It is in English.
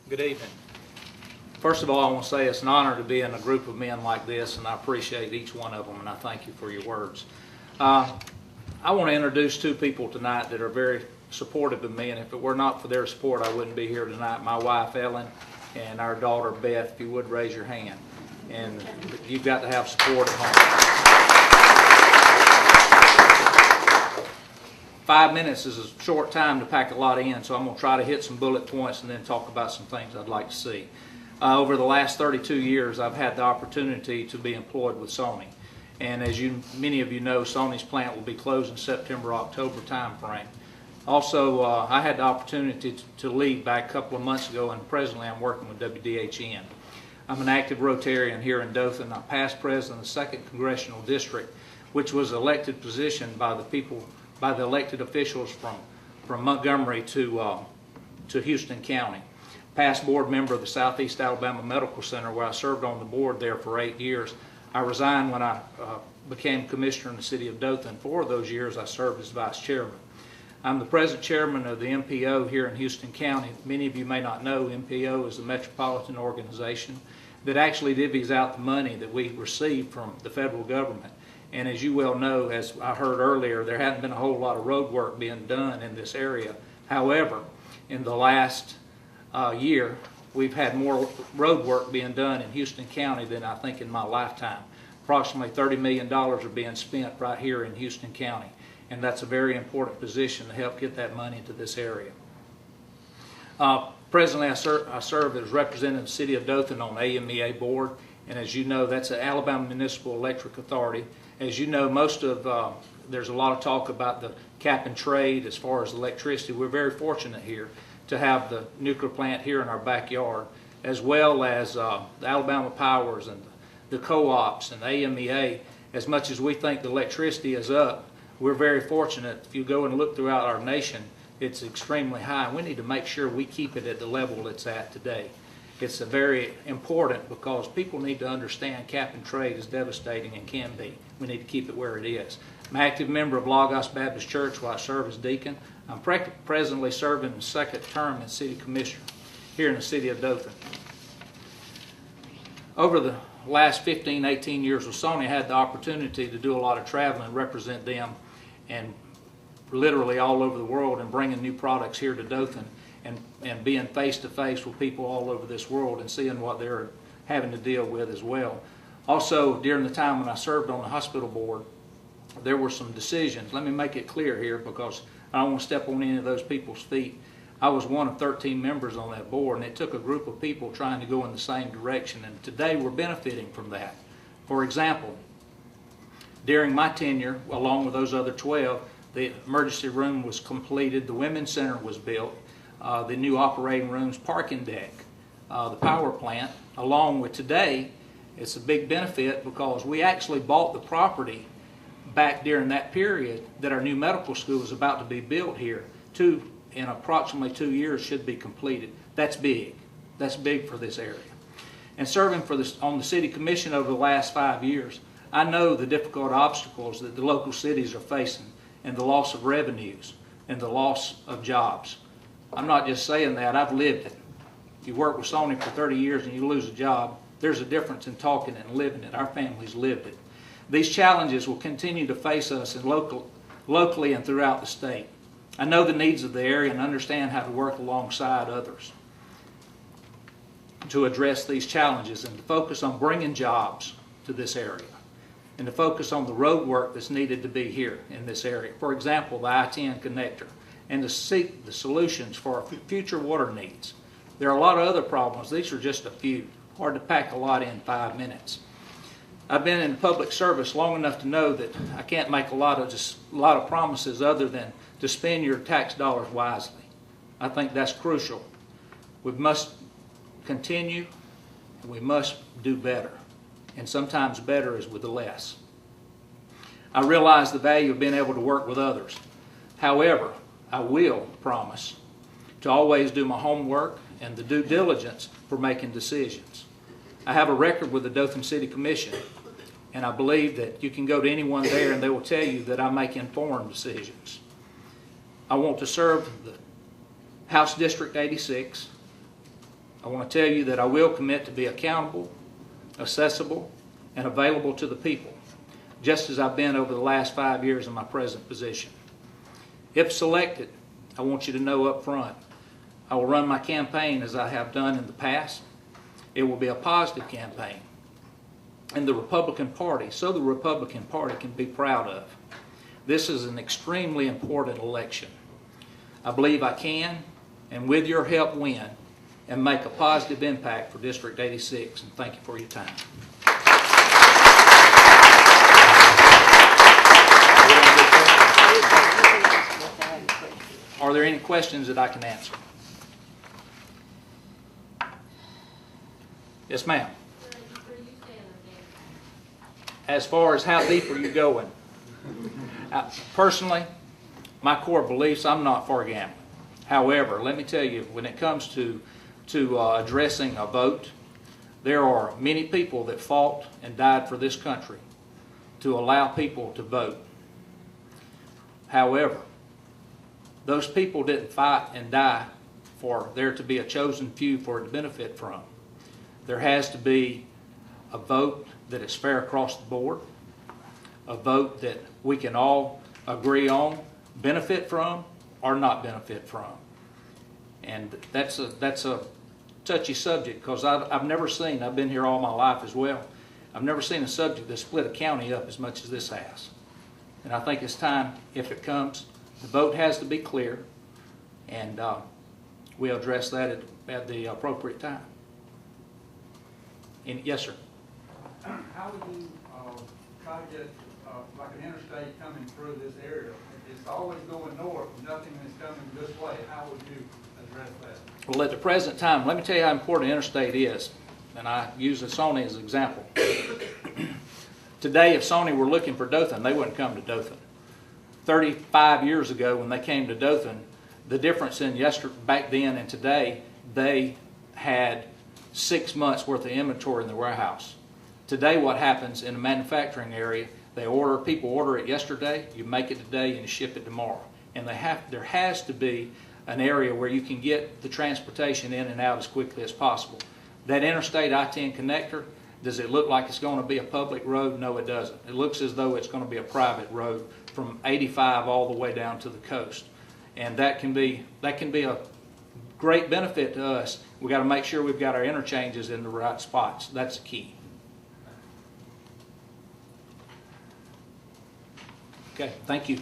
Good evening. First of all, I want to say it's an honor to be in a group of men like this, and I appreciate each one of them, and I thank you for your words. I want to introduce two people tonight that are very supportive of me, and if it were not for their support, I wouldn't be here tonight. My wife, Ellen, and our daughter, Beth. If you would raise your hand. And you've got to have support at home. 5 minutes is a short time to pack a lot in, so I'm going to try to hit some bullet points and then talk about some things I'd like to see. Over the last 32 years, I've had the opportunity to be employed with Sony. And as many of you know, Sony's plant will be closed in September-October timeframe. Also, I had the opportunity to leave back a couple of months ago, and presently I'm working with WDHN. I'm an active Rotarian here in Dothan. I'm past president of the 2nd Congressional District, which was an elected position by the people, by the elected officials from Montgomery to Houston County. Past board member of the Southeast Alabama Medical Center, where I served on the board there for 8 years. I resigned when I became commissioner in the city of Dothan. 4 of those years I served as vice chairman. I'm the present chairman of the MPO here in Houston County. Many of you may not know, MPO is the metropolitan organization that actually divvies out the money that we receive from the federal government. And as you well know, as I heard earlier, there hadn't been a whole lot of road work being done in this area. However, in the last year, we've had more road work being done in Houston County than I think in my lifetime. Approximately $30 million are being spent right here in Houston County, and that's a very important position to help get that money into this area. Presently, I serve as representative of the city of Dothan on the AMEA board, and as you know, that's the Alabama Municipal Electric Authority. As you know, there's a lot of talk about the cap and trade as far as electricity. We're very fortunate here to have the nuclear plant here in our backyard, as well as the Alabama Powers and the co-ops and the AMEA. As much as we think the electricity is up, we're very fortunate. If you go and look throughout our nation, it's extremely high. We need to make sure we keep it at the level it's at today. It's very important because people need to understand cap and trade is devastating and can be. We need to keep it where it is. I'm an active member of Lagos Baptist Church where I serve as deacon. I'm presently serving the 2nd term as city commissioner here in the city of Dothan. Over the last 15, 18 years with Sony, I had the opportunity to do a lot of traveling and represent them and literally all over the world and bringing new products here to Dothan and being face-to-face with people all over this world and seeing what they're having to deal with as well. Also, during the time when I served on the hospital board, there were some decisions. Let me make it clear here because I don't want to step on any of those people's feet. I was one of 13 members on that board, and it took a group of people trying to go in the same direction, and today we're benefiting from that. For example, during my tenure, along with those other 12, the emergency room was completed, the women's center was built, the new operating rooms, parking deck, the power plant. Along with today, it's a big benefit because we actually bought the property back during that period that our new medical school is about to be built here. In approximately 2 years should be completed. That's big. That's big for this area. And serving on the city commission over the last 5 years, I know the difficult obstacles that the local cities are facing and the loss of revenues and the loss of jobs. I'm not just saying that, I've lived it. You work with Sony for 30 years and you lose a job, there's a difference in talking and living it. Our family's lived it. These challenges will continue to face us locally and throughout the state. I know the needs of the area and understand how to work alongside others to address these challenges and to focus on bringing jobs to this area and to focus on the road work that's needed to be here in this area. For example, the I-10 connector, and to seek the solutions for our future water needs. There are a lot of other problems. These are just a few. Hard to pack a lot in 5 minutes. I've been in public service long enough to know that I can't make a lot of promises other than to spend your tax dollars wisely. I think that's crucial. We must continue and we must do better. And sometimes better is with the less. I realize the value of being able to work with others. However, I will promise to always do my homework and the due diligence for making decisions. I have a record with the Dothan City Commission, and I believe that you can go to anyone there and they will tell you that I make informed decisions. I want to serve the House District 86, I want to tell you that I will commit to be accountable, accessible, and available to the people, just as I've been over the last 5 years in my present position. If selected, I want you to know up front, I will run my campaign as I have done in the past. It will be a positive campaign. And the Republican Party, so the Republican Party can be proud of. This is an extremely important election. I believe I can, and with your help, win and make a positive impact for District 86. And thank you for your time. Are there any questions that I can answer? Yes, ma'am. As far as how deep are you going? Personally, my core beliefs, I'm not for gambling. However, let me tell you, when it comes to addressing a vote, there are many people that fought and died for this country to allow people to vote. However, those people didn't fight and die for there to be a chosen few for it to benefit from. There has to be a vote that is fair across the board, a vote that we can all agree on, benefit from, or not benefit from. And that's a touchy subject, because I've never seen, I've been here all my life as well, I've never seen a subject that split a county up as much as this has. And I think it's time, if it comes, the vote has to be clear, and we'll address that at the appropriate time. Yes, sir. How would you try to get like an interstate coming through this area? It's always going north, nothing is coming this way. How would you address that? Well, at the present time, let me tell you how important interstate is, and I use Sony as an example. Today, if Sony were looking for Dothan, they wouldn't come to Dothan. 35 years ago, when they came to Dothan, the difference in back then and today, they had 6 months worth of inventory in the warehouse. Today, what happens in the manufacturing area, people order it yesterday, you make it today, and you ship it tomorrow. And there has to be an area where you can get the transportation in and out as quickly as possible. That interstate I-10 connector, does it look like it's going to be a public road? No, it doesn't. It looks as though it's going to be a private road from 85 all the way down to the coast. And that can be a great benefit to us. We've got to make sure we've got our interchanges in the right spots. That's the key. Okay, thank you.